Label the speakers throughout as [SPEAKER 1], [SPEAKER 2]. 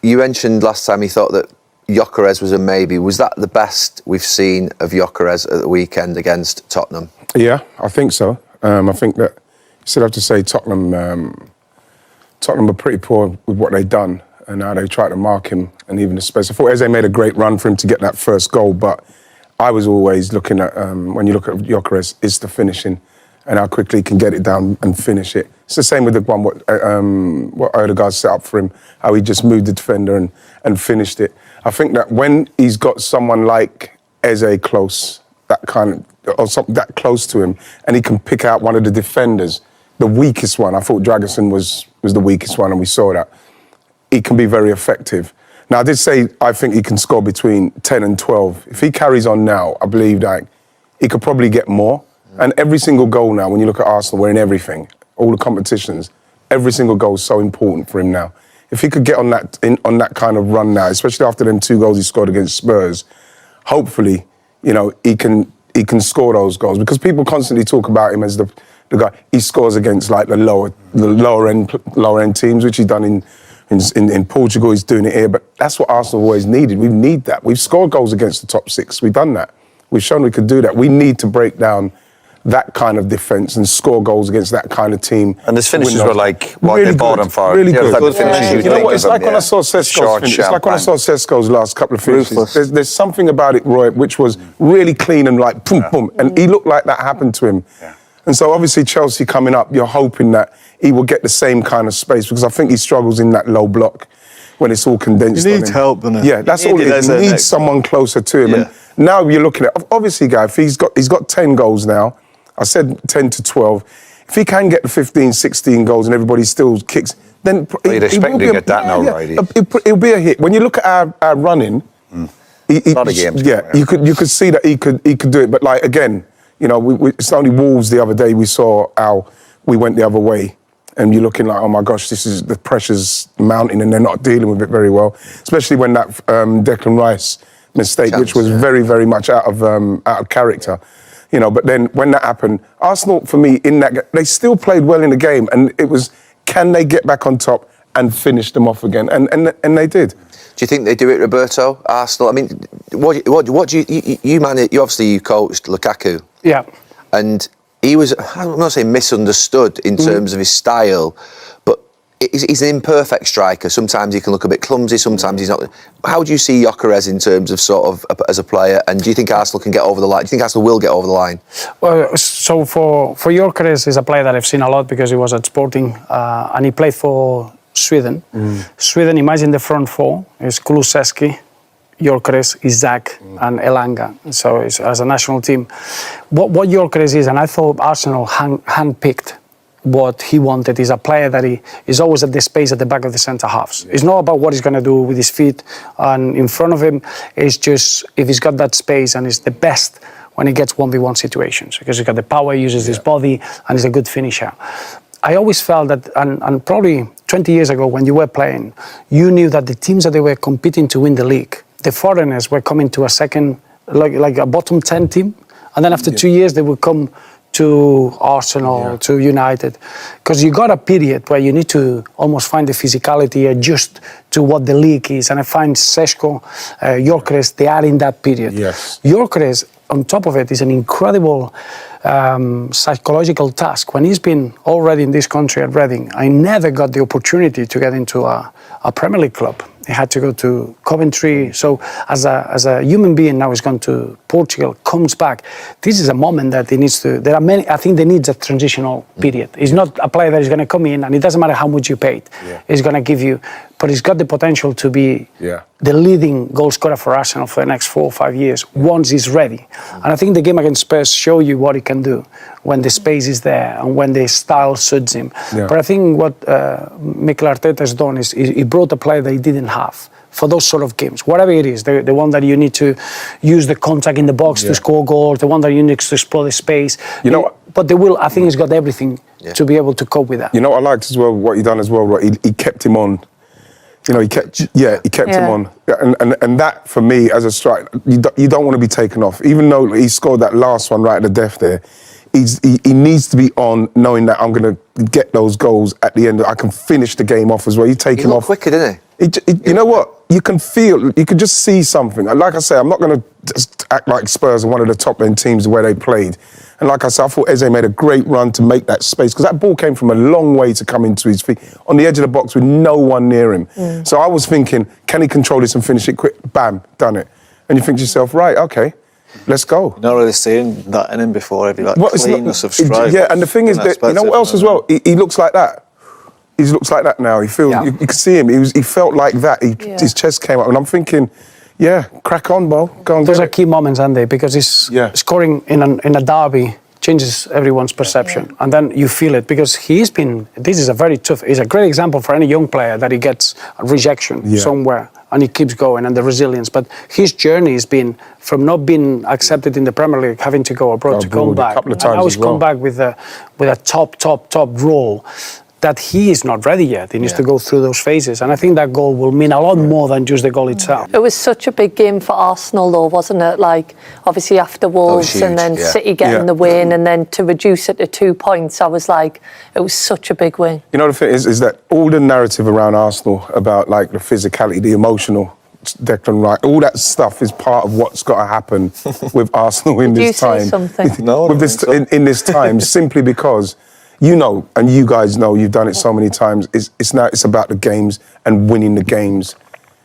[SPEAKER 1] you mentioned last time you thought that Gyökeres was a maybe. Was that the best we've seen of Gyökeres at the weekend against Tottenham?
[SPEAKER 2] Yeah, I think so. I think that you still have to say Tottenham were pretty poor with what they'd done and how they tried to mark him and even the space. I thought Eze made a great run for him to get that first goal, but I was always looking at, when you look at Gyökeres, it's the finishing and how quickly he can get it down and finish it. It's the same with the one what Odegaard set up for him, how he just moved the defender and finished it. I think that when he's got someone like Eze close, that close to him, and he can pick out one of the defenders, the weakest one. I thought Dragusin was the weakest one, and we saw that. He can be very effective. Now, I did say I think he can score between 10 and 12. If he carries on now, I believe that he could probably get more. And every single goal now, when you look at Arsenal, we're in everything, all the competitions, every single goal is so important for him now. If he could get on that kind of run now, especially after them 2 goals he scored against Spurs, hopefully, you know, he can score those goals, because people constantly talk about him as the guy. He scores against like the lower end teams, which he's done in Portugal. He's doing it here, but that's what Arsenal always needed. We need that. We've scored goals against the top 6. We've done that. We've shown we could do that. We need to break down that kind of defence and score goals against that kind of team.
[SPEAKER 3] And his finishes were like what
[SPEAKER 2] really
[SPEAKER 3] they bought him for.
[SPEAKER 2] Really good.
[SPEAKER 3] Good finishes.
[SPEAKER 2] You know what? It's like when I saw Sesko's finish. It's like when I saw Sesko's last couple of finishes. There's something about it, Roy, which was really clean and like boom, boom, and he looked like that happened to him. Yeah. And so obviously Chelsea coming up, you're hoping that he will get the same kind of space, because I think he struggles in that low block when it's all condensed.
[SPEAKER 4] He needs help, doesn't he?
[SPEAKER 2] Yeah, that's all it is. He needs someone closer to him. Yeah. And now you're looking at, obviously, guy, if he's got 10 goals now. I said 10 to 12. If he can get the 15, 16 goals and everybody still kicks, then
[SPEAKER 3] you'd expect to get that now, right?
[SPEAKER 2] It'll be a hit. When you look at our running,
[SPEAKER 3] not a game.
[SPEAKER 2] Yeah, you could see that he could do it. But like again, you know, it's only Wolves the other day we saw how we went the other way, and you're looking like, oh my gosh, this is the pressure's mounting, and they're not dealing with it very well. Especially when that Declan Rice mistake, which was very, very much out of character. You know, but then when that happened, Arsenal, for me, they still played well in the game, and it was, can they get back on top and finish them off again? And they did.
[SPEAKER 1] Do you think they do it, Roberto? Arsenal? I mean, what do you manage? You obviously coached Lukaku.
[SPEAKER 5] Yeah.
[SPEAKER 1] And he was, I'm not saying misunderstood in terms of his style, but he's an imperfect striker. Sometimes he can look a bit clumsy, sometimes he's not. How do you see Gyökeres in terms of sort of as a player? And do you think Arsenal can get over the line? Do you think Arsenal will get over the line?
[SPEAKER 5] Well, so for Gyökeres is a player that I've seen a lot because he was at Sporting and he played for Sweden. Sweden, imagine the front 4 is Kulusevski, Gyökeres, Isaac and Elanga. So it's, as a national team, what Gyökeres is, and I thought Arsenal handpicked what he wanted, is a player that he is always at the space at the back of the centre halves. It's not about what he's going to do with his feet and in front of him. It's just if he's got that space, and it's the best when he gets 1v1 situations, because he's got the power, uses his body, and he's a good finisher. I always felt that, and probably 20 years ago when you were playing, you knew that the teams that they were competing to win the league, the foreigners were coming to a second, like a bottom 10 team, and then after 2 years they would come to Arsenal, to United, because you got a period where you need to almost find the physicality, adjust to what the league is, and I find Sesko, Gyökeres, they are in that period.
[SPEAKER 2] Yes.
[SPEAKER 5] Gyökeres, on top of it, is an incredible psychological task. When he's been already in this country at Reading, I never got the opportunity to get into a Premier League club. He had to go to Coventry. So as a human being now, he's gone to Portugal, comes back. This is a moment that he needs to, there are many, I think they need a transitional period. He's not a player that is going to come in and it doesn't matter how much you paid. He's going to give you, but he's got the potential to be the leading goal scorer for Arsenal for the next 4 or 5 years once he's ready. And I think the game against Spurs show you what he can do when the space is there and when the style suits him. But I think what Mikel Arteta has done is he brought a player that he didn't have for those sort of games, whatever it is, the one that you need to use the contact in the box to score goals, the one that you need to explore the space. You know, but they will. I think he's got everything to be able to cope with that.
[SPEAKER 2] You know what I liked as well, what he done as well, right? He kept him on. You know, he kept him on, and that for me as a striker, you don't want to be taken off. Even though he scored that last one right at the death there, he needs to be on, knowing that I'm going to get those goals at the end. I can finish the game off as well. You take him off
[SPEAKER 1] quicker, didn't he?
[SPEAKER 2] You know what? You can just see something. And like I say, I'm not going to just act like Spurs are one of the top end teams where they played. And like I said, I thought Eze made a great run to make that space because that ball came from a long way to come into his feet on the edge of the box with no one near him. So I was thinking, can he control this and finish it quick? Bam, done it. And you think to yourself, right, okay, let's go.
[SPEAKER 4] Not really seen that in him before, have you? Like cleanness of strike.
[SPEAKER 2] Yeah, and the thing is that, you know what else as well? He looks like that. He looks like that now. He feels, you can see him. He felt like that. His chest came up. And I'm thinking, yeah, crack on, Bo. Go on.
[SPEAKER 5] Those are key moments, aren't they? Because he's scoring in a derby changes everyone's perception. And then you feel it because this is a very tough, he's a great example for any young player that he gets a rejection somewhere and he keeps going and the resilience. But his journey has been from not being accepted in the Premier League, having to go abroad to come back.
[SPEAKER 2] A couple of times
[SPEAKER 5] and now he's come back with a top role that he is not ready yet. He needs to go through those phases. And I think that goal will mean a lot more than just the goal itself.
[SPEAKER 6] It was such a big game for Arsenal, though, wasn't it? Like, obviously after Wolves and then City getting the win and then to reduce it to 2 points, I was like, it was such a big win.
[SPEAKER 2] You know, the thing is that all the narrative around Arsenal about, like, the physicality, the emotional, Declan Wright, all that stuff is part of what's got to happen with Arsenal in this time.
[SPEAKER 6] Did you say something?
[SPEAKER 4] No,
[SPEAKER 2] with this, in this time, simply because... You know, and you guys know, you've done it so many times. It's about the games and winning the games.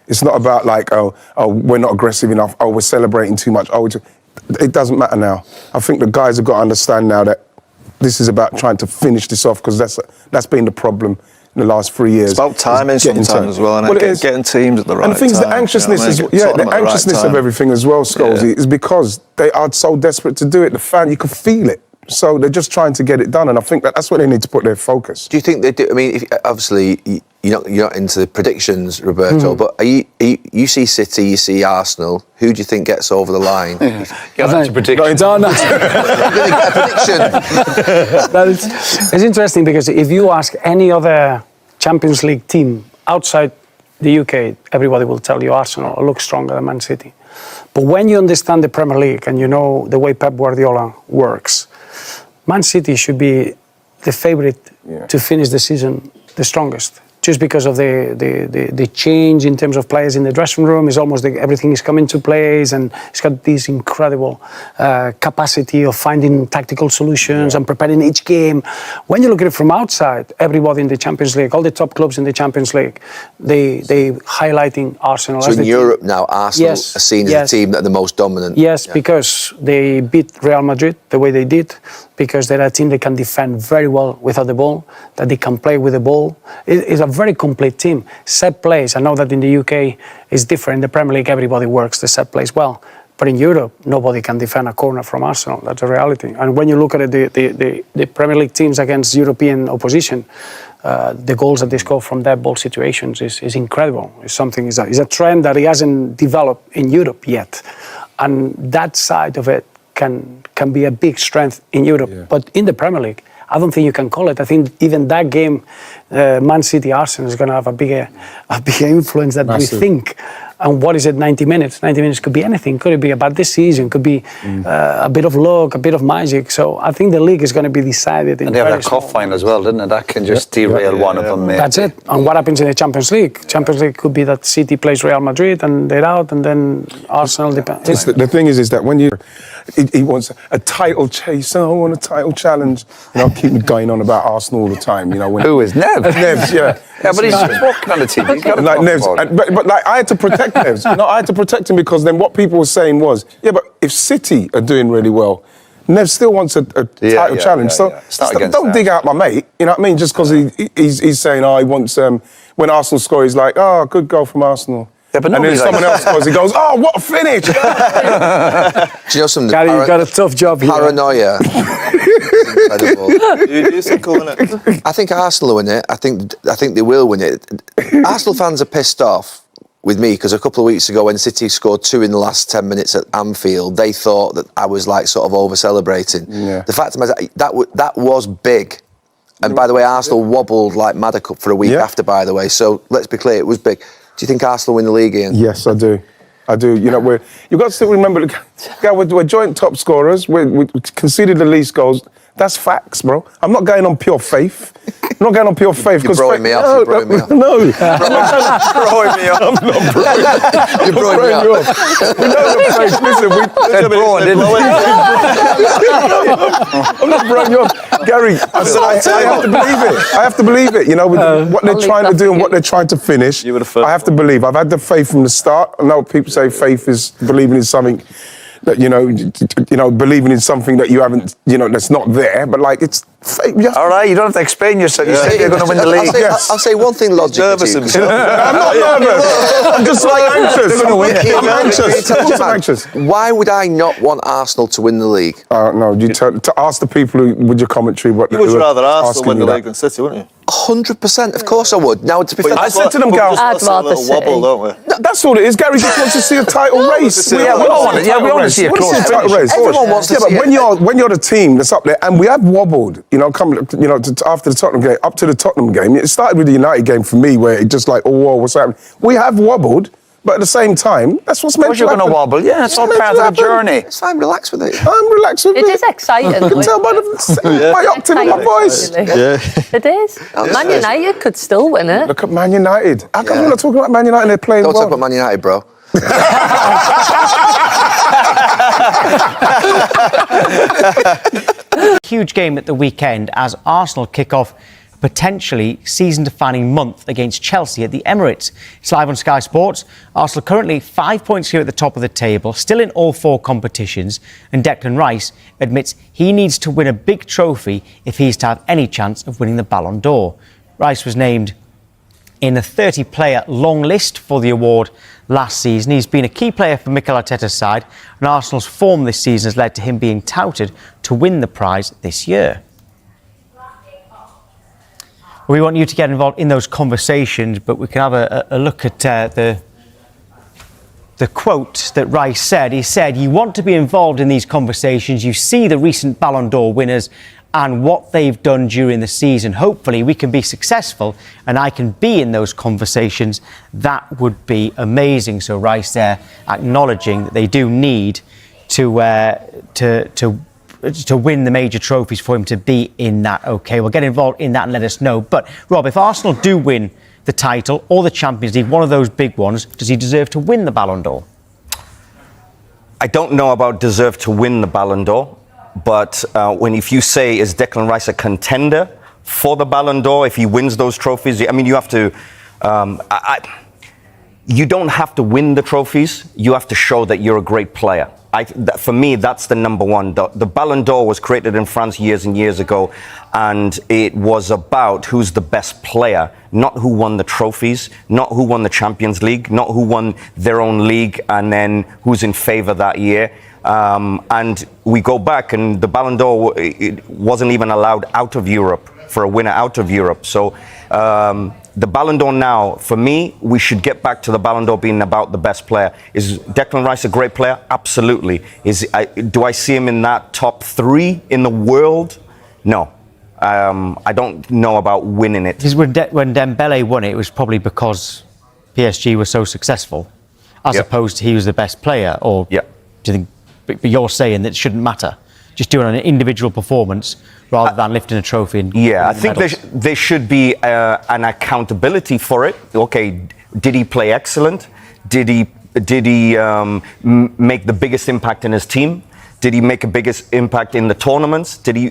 [SPEAKER 2] It's not about like, oh, we're not aggressive enough. Oh, we're celebrating too much. Oh, it doesn't matter now. I think the guys have got to understand now that this is about trying to finish this off because that's been the problem in the last 3 years.
[SPEAKER 4] It's about timing sometimes as well, and getting teams at the right time.
[SPEAKER 2] And the thing is, the anxiousness the anxiousness of everything as well, Scholesy, is because they are so desperate to do it. The fan, you can feel it. So they're just trying to get it done, and I think that's where they need to put their focus.
[SPEAKER 1] Do you think they do? I mean, obviously you're not into the predictions, Roberto, but you see City, you see Arsenal. Who do you think gets over the line?
[SPEAKER 3] Get into predictions.
[SPEAKER 1] You're going to get a prediction.
[SPEAKER 5] It's interesting because if you ask any other Champions League team outside the UK, everybody will tell you Arsenal looks stronger than Man City. But when you understand the Premier League and you know the way Pep Guardiola works, Man City should be the favourite to finish the season the strongest. Just because of the change in terms of players in the dressing room, is almost everything is coming to place, and it's got this incredible capacity of finding tactical solutions and preparing each game. When you look at it from outside, everybody in the Champions League, all the top clubs in the Champions League, they highlighting Arsenal.
[SPEAKER 1] So
[SPEAKER 5] as
[SPEAKER 1] in
[SPEAKER 5] the
[SPEAKER 1] Europe
[SPEAKER 5] team.
[SPEAKER 1] now, Arsenal are seen as the team that are the most dominant.
[SPEAKER 5] Yes, because they beat Real Madrid the way they did, because they're a team that can defend very well without the ball, that they can play with the ball. It's a very complete team. Set plays, I know that in the UK it's different. In the Premier League, everybody works the set plays well. But in Europe, nobody can defend a corner from Arsenal. That's a reality. And when you look at the Premier League teams against European opposition, the goals that they score from that ball situations is incredible. It's a trend that it hasn't developed in Europe yet. And that side of it can be a big strength in Europe. Yeah. But in the Premier League, I don't think you can call it. I think even that game, Man City Arsenal, is going to have a bigger influence than we think. And what is it, 90 minutes? 90 minutes could be anything. Could it be a bad decision? Could be a bit of luck, a bit of magic. So I think the league is going to be decided in.
[SPEAKER 3] And they have that cup final as well, didn't it? That can just derail one of them. Maybe.
[SPEAKER 5] That's it. And what happens in the Champions League? Champions League could be that City plays Real Madrid and they're out, and then Arsenal depends.
[SPEAKER 2] The thing is that when he wants a title chase, I want a title challenge. You know, keep going on about Arsenal all the time. You know,
[SPEAKER 3] who is Nev?
[SPEAKER 2] Nev, yeah.
[SPEAKER 3] Yeah, but he's just walking on the team. He's got
[SPEAKER 2] like Nev's, but like I had to protect Nev's. No, I had to protect him because then what people were saying was, yeah, but if City are doing really well, Nev still wants a title challenge. So don't dig out my mate. You know what I mean? Just because he's saying, he wants when Arsenal score, he's like, good goal from Arsenal.
[SPEAKER 3] Yeah, but
[SPEAKER 2] and then someone else scores, he goes, what a finish!
[SPEAKER 1] Do you know something?
[SPEAKER 5] Gary, you've got a tough job here.
[SPEAKER 1] Paranoia. Incredible.
[SPEAKER 4] You think they'll win it?
[SPEAKER 1] I think Arsenal will win it. I think they will win it. Arsenal fans are pissed off with me because a couple of weeks ago when City scored 2 in the last 10 minutes at Anfield, they thought that I was like sort of over-celebrating. Yeah. The fact is that was big. And by the way, Arsenal wobbled like Madder Cup for a week after, by the way. So let's be clear, it was big. Do you think Arsenal win the league, Ian?
[SPEAKER 2] Yes, I do. You know, you've got to still remember, we're joint top scorers. We conceded the least goals. That's facts, bro. I'm not going on pure faith. I'm not going on pure faith.
[SPEAKER 1] You're broing me off. You're broing me off.
[SPEAKER 2] No.
[SPEAKER 1] You're broing me off.
[SPEAKER 2] I'm not broing.
[SPEAKER 1] You're broing me off.
[SPEAKER 2] We know the faith. Listen, I'm not broing you off. Gary, I have to believe it. I have to believe it. You know, with what they're trying to do and what they're trying to finish,
[SPEAKER 4] You were the first
[SPEAKER 2] I have to believe. I've had the faith from the start. I know people say faith is believing in something that, you know, believing in something that you haven't, that's not there. But like, it's faith.
[SPEAKER 3] All right, you don't have to explain yourself. You said you're going to win the league.
[SPEAKER 1] I'll say one thing logical.
[SPEAKER 4] Nervous himself.
[SPEAKER 2] I'm not nervous. I'm just like anxious. I'm anxious.
[SPEAKER 1] Why would I not want Arsenal to win the league?
[SPEAKER 2] No, to ask the people with your commentary what
[SPEAKER 4] You would rather Arsenal
[SPEAKER 2] asking
[SPEAKER 4] win the
[SPEAKER 2] you
[SPEAKER 4] league than City, wouldn't you?
[SPEAKER 1] 100%, of course I would. Now, to be fair,
[SPEAKER 2] I said to them, Gal,
[SPEAKER 6] I'd rather
[SPEAKER 4] a wobble,
[SPEAKER 6] City.
[SPEAKER 4] don't we?
[SPEAKER 2] that's all it is. Gary just wants to see a title race.
[SPEAKER 4] Yeah, we all
[SPEAKER 3] want it. Yeah, we want to see a close
[SPEAKER 2] title race.
[SPEAKER 1] Everyone wants to
[SPEAKER 2] but
[SPEAKER 1] see it.
[SPEAKER 2] when you're the team that's up there, and we have wobbled, after the Tottenham game, up to the Tottenham game. It started with the United game for me, where it just like, oh, whoa, what's happening? We have wobbled, but at the same time, that's what's meant to happen.
[SPEAKER 3] You're going to wobble. Yeah, it's all part of the journey.
[SPEAKER 1] it's fine, relax with it.
[SPEAKER 2] I'm relaxed with it.
[SPEAKER 6] It is exciting.
[SPEAKER 2] You can tell by my octave in my voice.
[SPEAKER 6] It is. Man United could still win it.
[SPEAKER 2] Look at Man United. How come we're not talking about Man United and they're playing
[SPEAKER 1] Don't
[SPEAKER 2] well?
[SPEAKER 1] talk about Man United, bro.
[SPEAKER 7] Huge game at the weekend as Arsenal kick off a potentially season-defining month against Chelsea at the Emirates. It's live on Sky Sports. Arsenal currently 5 points here at the top of the table, still in all 4 competitions, and Declan Rice admits he needs to win a big trophy if he's to have any chance of winning the Ballon d'Or. Rice was named in the 30-player long list for the award last season. He's been a key player for Mikel Arteta's side, and Arsenal's form this season has led to him being touted to win the prize this year. We want you to get involved in those conversations, but we can have a look at the quote that Rice said. He said, "You want to be involved in these conversations. You see the recent Ballon d'Or winners and what they've done during the season. Hopefully we can be successful and I can be in those conversations. That would be amazing." So Rice there acknowledging that they do need to win the major trophies for him to be in that. OK, we'll get involved in that and let us know. But Rob, if Arsenal do win the title or the Champions League, one of those big ones, does he deserve to win the Ballon d'Or?
[SPEAKER 8] I don't know about deserve to win the Ballon d'Or. But if you say, is Declan Rice a contender for the Ballon d'Or if he wins those trophies? I mean, you have to. You don't have to win the trophies. You have to show that you're a great player. For me, that's the number one. The Ballon d'Or was created in France years and years ago, and it was about who's the best player, not who won the trophies, not who won the Champions League, not who won their own league, and then who's in favour that year. And we go back, and the Ballon d'Or it wasn't even allowed out of Europe for a winner out of Europe. So the Ballon d'Or now, for me, we should get back to the Ballon d'Or being about the best player. Is Declan Rice a great player? Absolutely. Do I see him in that top 3 in the world? No. I don't know about winning it.
[SPEAKER 7] Because when Dembele won it, it was probably because PSG was so successful, as opposed to he was the best player. Or do you think? But you're saying that it shouldn't matter, just doing an individual performance rather than lifting a trophy. And
[SPEAKER 8] I think there should be an accountability for it. Okay, did he play excellent? Did he make the biggest impact in his team? Did he make a biggest impact in the tournaments? Did he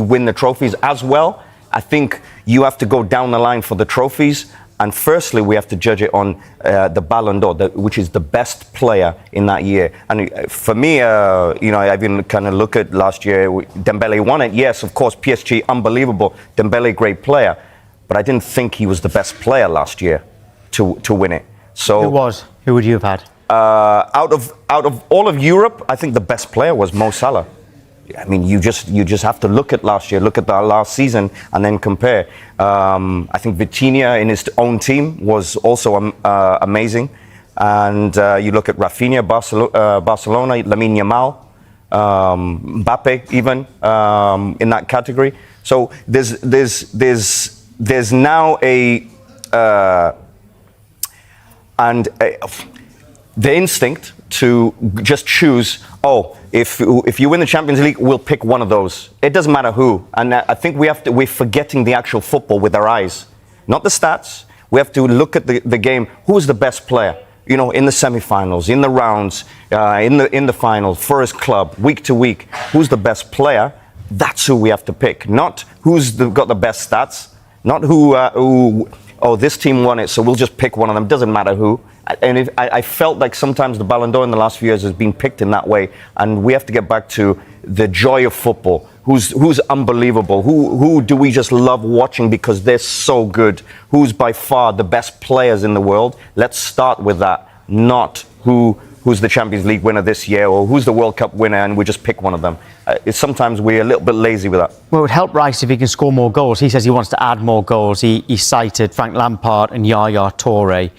[SPEAKER 8] win the trophies as well? I think you have to go down the line for the trophies. And firstly, we have to judge it on the Ballon d'Or, which is the best player in that year. And for me, I even kind of look at last year, Dembele won it. Yes, of course, PSG, unbelievable. Dembele, great player. But I didn't think he was the best player last year to win it. So
[SPEAKER 7] who was? Who would you have had?
[SPEAKER 8] Out of all of Europe, I think the best player was Mo Salah. I mean, you just have to look at last year, look at the last season, and then compare. I think Vitinha in his own team was also amazing, and you look at Rafinha, Barcelona, Lamine Yamal, Mbappe, even in that category. So there's now the instinct to just choose, if you win the Champions League, we'll pick one of those. It doesn't matter who. And I think we're forgetting the actual football with our eyes, not the stats. We have to look at the game. Who's the best player? You know, in the semi-finals, in the rounds, in the finals, for his club, week to week. Who's the best player? That's who we have to pick. Not who's got the best stats. Not who this team won it, so we'll just pick one of them. Doesn't matter who. And I felt like sometimes the Ballon d'Or in the last few years has been picked in that way, and we have to get back to the joy of football. Who's unbelievable? Who do we just love watching because they're so good? Who's by far the best players in the world? Let's start with that, not who's the Champions League winner this year or who's the World Cup winner, and we just pick one of them. Sometimes we're a little bit lazy with that.
[SPEAKER 7] Well, it would help Rice if he can score more goals. He says he wants to add more goals. He cited Frank Lampard and Yaya Toure.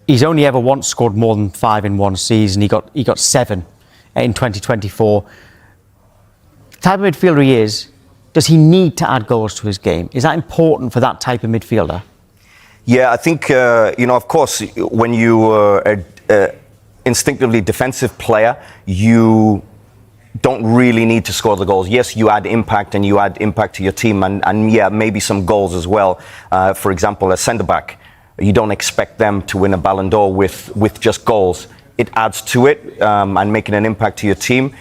[SPEAKER 7] He's only ever once scored more than 5 in one season. He got 7 in 2024. The type of midfielder he is, does he need to add goals to his game? Is that important for that type of midfielder?
[SPEAKER 8] Yeah, I think, of course, when you are an instinctively defensive player, you don't really need to score the goals. Yes, you add impact and you add impact to your team and yeah, maybe some goals as well. For example, a centre-back, you don't expect them to win a Ballon d'Or with just goals. It adds to it and making an impact to your team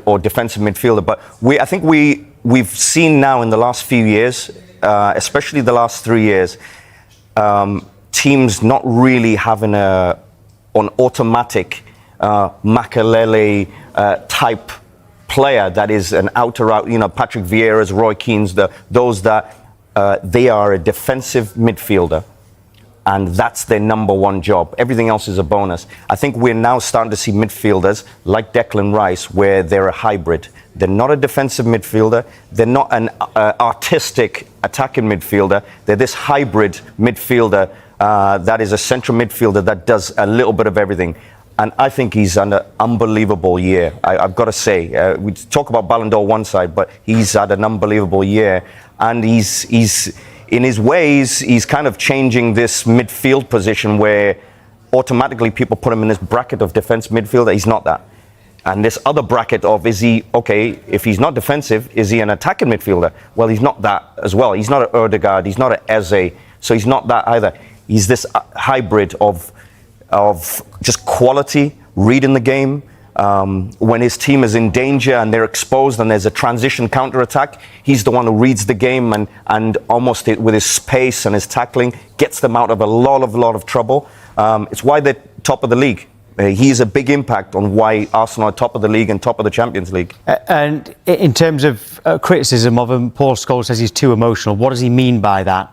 [SPEAKER 8] or defensive midfielder. But I think we've seen now in the last few years, especially the last 3 years, teams not really having an automatic Makelele type player that is an out, Patrick Vieira's, Roy Keane's, those that they are a defensive midfielder. And that's their number one job. Everything else is a bonus. I think we're now starting to see midfielders like Declan Rice where they're a hybrid. They're not a defensive midfielder. They're not an artistic attacking midfielder. They're this hybrid midfielder that is a central midfielder that does a little bit of everything. And I think he's had an unbelievable year. I've got to say, we talk about Ballon d'Or one side, but he's had an unbelievable year. And he's in his ways, he's kind of changing this midfield position where automatically people put him in this bracket of defense midfielder. He's not that. And this other bracket of, if he's not defensive, is he an attacking midfielder? Well, he's not that as well. He's not an Ødegaard, he's not an Eze, so he's not that either. He's this hybrid of just quality, reading the game. When his team is in danger and they're exposed and there's a transition counter-attack, he's the one who reads the game and almost with his pace and his tackling gets them out of a lot of trouble. It's why they're top of the league. He's a big impact on why Arsenal are top of the league and top of the Champions League.
[SPEAKER 7] And in terms of criticism of him, Paul Scholes says he's too emotional. What does he mean by that?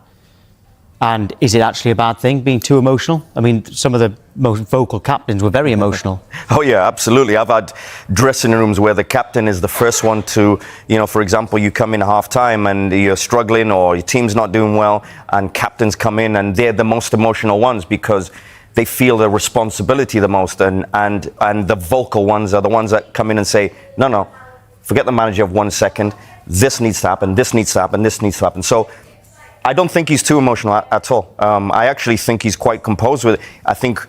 [SPEAKER 7] And is it actually a bad thing, being too emotional? I mean, some of the most vocal captains were very emotional.
[SPEAKER 8] Oh, yeah, absolutely. I've had dressing rooms where the captain is the first one to, for example, you come in half-time and you're struggling or your team's not doing well, and captains come in and they're the most emotional ones because they feel the responsibility the most, and the vocal ones are the ones that come in and say, no, forget the manager of 1 second. This needs to happen, this needs to happen, this needs to happen. So I don't think he's too emotional at all. I actually think he's quite composed with it. I think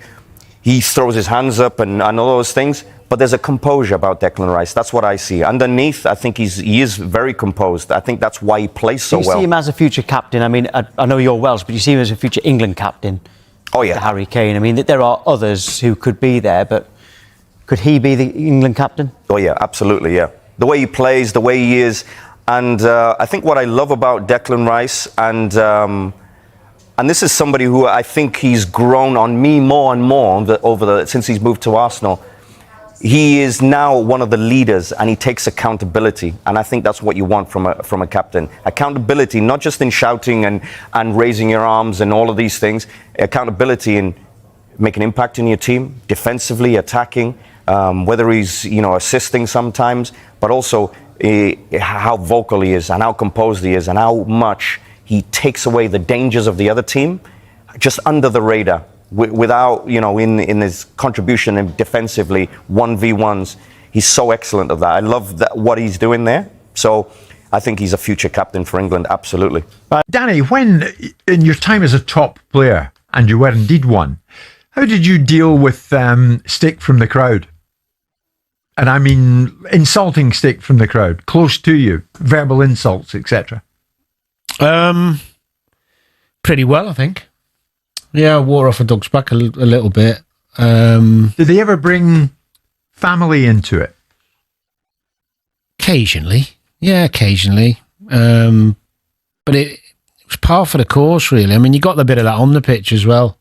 [SPEAKER 8] he throws his hands up and all those things, but there's a composure about Declan Rice. That's what I see. Underneath, I think he is very composed. I think that's why he plays so well.
[SPEAKER 7] Do you see him as a future captain? I mean, I know you're Welsh, but you see him as a future England captain?
[SPEAKER 8] Oh, yeah.
[SPEAKER 7] Harry Kane. I mean, there are others who could be there, but could he be the England captain?
[SPEAKER 8] Oh, yeah, absolutely, yeah. The way he plays, the way he is. And I think what I love about Declan Rice, and this is somebody who I think he's grown on me more and more since he's moved to Arsenal. He is now one of the leaders and he takes accountability. And I think that's what you want from a captain. Accountability, not just in shouting and raising your arms and all of these things. Accountability in making an impact in your team, defensively, attacking, whether he's assisting sometimes, but also how vocal he is and how composed he is and how much he takes away the dangers of the other team just under the radar. Without, in his contribution and defensively, 1v1s, he's so excellent at that. I love what he's doing there. So I think he's a future captain for England, absolutely.
[SPEAKER 9] Danny, when in your time as a top player, and you were indeed one, how did you deal with stick from the crowd? and I mean insulting stick from the crowd, close to you, verbal insults, etc.?
[SPEAKER 10] Pretty well, I think. Yeah, I wore off a dog's back a little bit.
[SPEAKER 9] Did they ever bring family into it?
[SPEAKER 10] Occasionally. Yeah, occasionally. But it was par for the course, really. I mean, you got the bit of that on the pitch as well.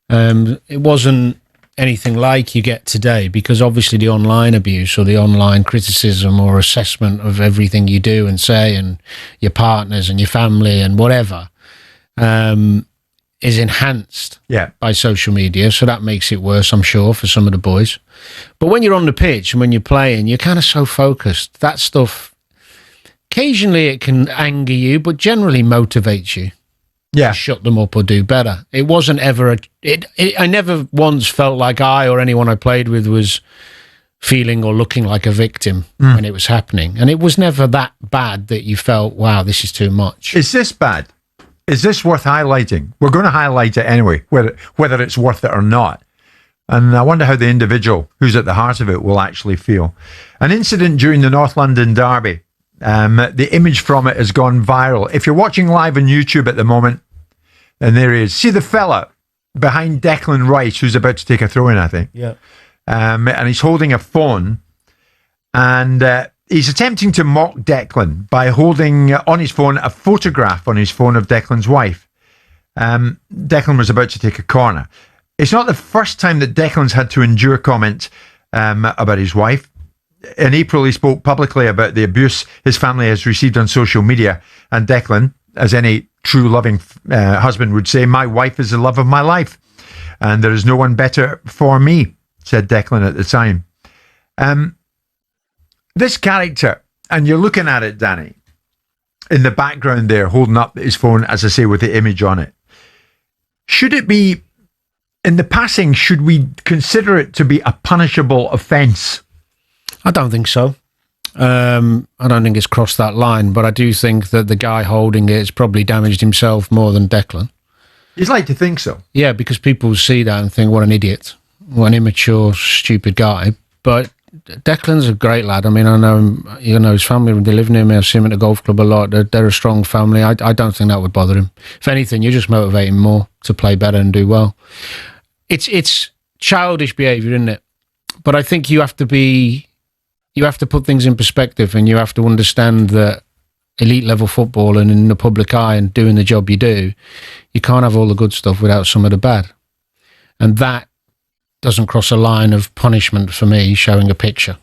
[SPEAKER 10] It wasn't anything like you get today, because obviously the online abuse or the online criticism or assessment of everything you do and say and your partners and your family and whatever is enhanced by social media. So that makes it worse, I'm sure, for some of the boys. But when you're on the pitch and when you're playing, you're kind of so focused. That stuff, occasionally it can anger you, but generally motivates you.
[SPEAKER 9] Yeah.
[SPEAKER 10] Shut them up or do better. It wasn't ever I never once felt like I or anyone I played with was feeling or looking like a victim when it was happening. And it was never that bad that you felt, wow, this is too much.
[SPEAKER 9] Is this bad? Is this worth highlighting? We're going to highlight it anyway, whether it's worth it or not. And I wonder how the individual who's at the heart of it will actually feel. An incident during the North London derby. The image from it has gone viral. If you're watching live on YouTube at the moment, and there he is. See the fella behind Declan Wright, who's about to take a throw in, I think.
[SPEAKER 10] Yeah.
[SPEAKER 9] And he's holding a phone, and he's attempting to mock Declan by holding on his phone a photograph on his phone of Declan's wife. Declan was about to take a corner. It's not the first time that Declan's had to endure comment about his wife. In April, he spoke publicly about the abuse his family has received on social media. And Declan, as any true loving husband would say, my wife is the love of my life. And there is no one better for me, said Declan at the time. This character, and you're looking at it, Danny, in the background there, holding up his phone, as I say, with the image on it. Should it be, in the passing, should we consider it to be a punishable offence?
[SPEAKER 10] I don't think so. I don't think it's crossed that line, but I do think that the guy holding it has probably damaged himself more than Declan.
[SPEAKER 9] You'd like to think so.
[SPEAKER 10] Yeah, because people see that and think, what an idiot, what an immature, stupid guy. But Declan's a great lad. I mean, I know him, his family, they live near me. I see him at the golf club a lot. They're a strong family. I don't think that would bother him. If anything, you just motivate him more to play better and do well. It's childish behaviour, isn't it? But I think you have to put things in perspective, and you have to understand that elite level football and in the public eye and doing the job you do, you can't have all the good stuff without some of the bad. And that doesn't cross a line of punishment for me, showing a picture.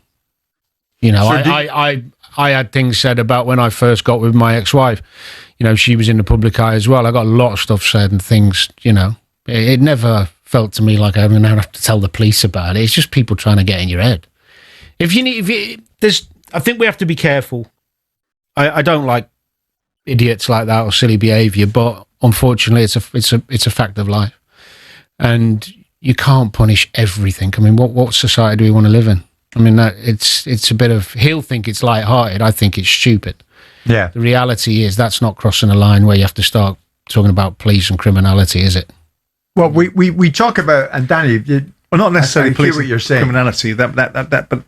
[SPEAKER 10] I had things said about when I first got with my ex-wife. She was in the public eye as well. I got a lot of stuff said and things, it never felt to me like I'm going to have to tell the police about it. It's just people trying to get in your head. I think we have to be careful. I don't like idiots like that or silly behaviour, but unfortunately, it's a fact of life, and you can't punish everything. I mean, what society do we want to live in? I mean, it's a bit of. He'll think it's light-hearted. I think it's stupid.
[SPEAKER 9] Yeah.
[SPEAKER 10] The reality is that's not crossing a line where you have to start talking about police and criminality, is it?
[SPEAKER 9] Well, we talk about, and Danny,
[SPEAKER 11] well, not necessarily police
[SPEAKER 9] what you're saying.
[SPEAKER 11] Criminality. But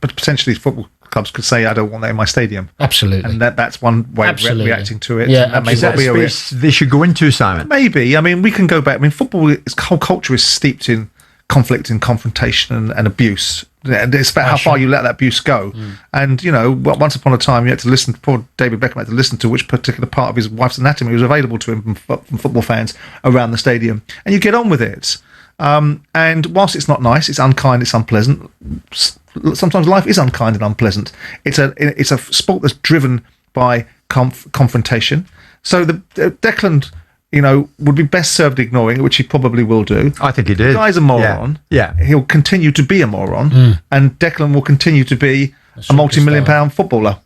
[SPEAKER 11] potentially football clubs could say, "I don't want that in my stadium."
[SPEAKER 10] Absolutely,
[SPEAKER 11] and that's one way of reacting to it.
[SPEAKER 10] Yeah,
[SPEAKER 11] and that may well be a risk
[SPEAKER 9] they should go into, Simon.
[SPEAKER 11] Maybe. I mean, we can go back. I mean, football, its whole culture is steeped in conflict and confrontation and abuse. And it's about how far you let that abuse go. And once upon a time, you had to listen. Poor David Beckham had to listen to which particular part of his wife's anatomy was available to him from football fans around the stadium, and you get on with it. And whilst it's not nice, it's unkind, it's unpleasant. Sometimes life is unkind and unpleasant. It's a sport that's driven by confrontation. So the Declan, would be best served ignoring it, which he probably will do.
[SPEAKER 9] I think he did.
[SPEAKER 11] The guy's a moron.
[SPEAKER 9] Yeah.
[SPEAKER 11] He'll continue to be a moron, and Declan will continue to be a multi-million-pound footballer.